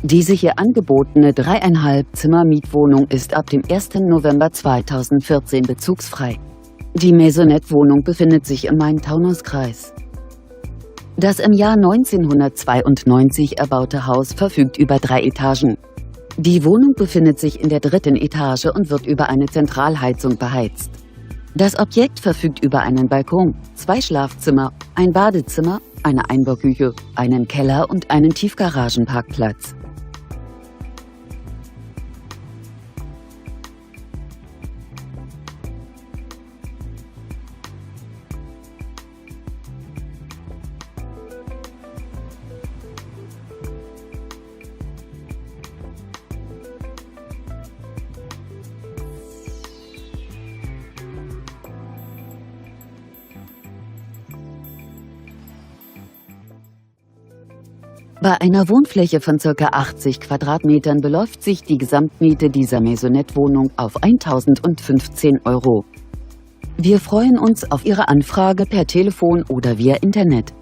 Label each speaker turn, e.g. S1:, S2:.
S1: Diese hier angebotene 3,5 Zimmer Mietwohnung ist ab dem 1. November 2014 bezugsfrei. Die Maisonette-Wohnung befindet sich im Main-Taunus-Kreis. Das im Jahr 1992 erbaute Haus verfügt über 3 Etagen. Die Wohnung befindet sich in der 3. Etage und wird über eine Zentralheizung beheizt. Das Objekt verfügt über einen Balkon, 2 Schlafzimmer, ein Badezimmer, eine Einbauküche, einen Keller und einen Tiefgaragenparkplatz. Bei einer Wohnfläche von ca. 80 Quadratmetern beläuft sich die Gesamtmiete dieser Maisonette-Wohnung auf 1.015 €. Wir freuen uns auf Ihre Anfrage per Telefon oder via Internet.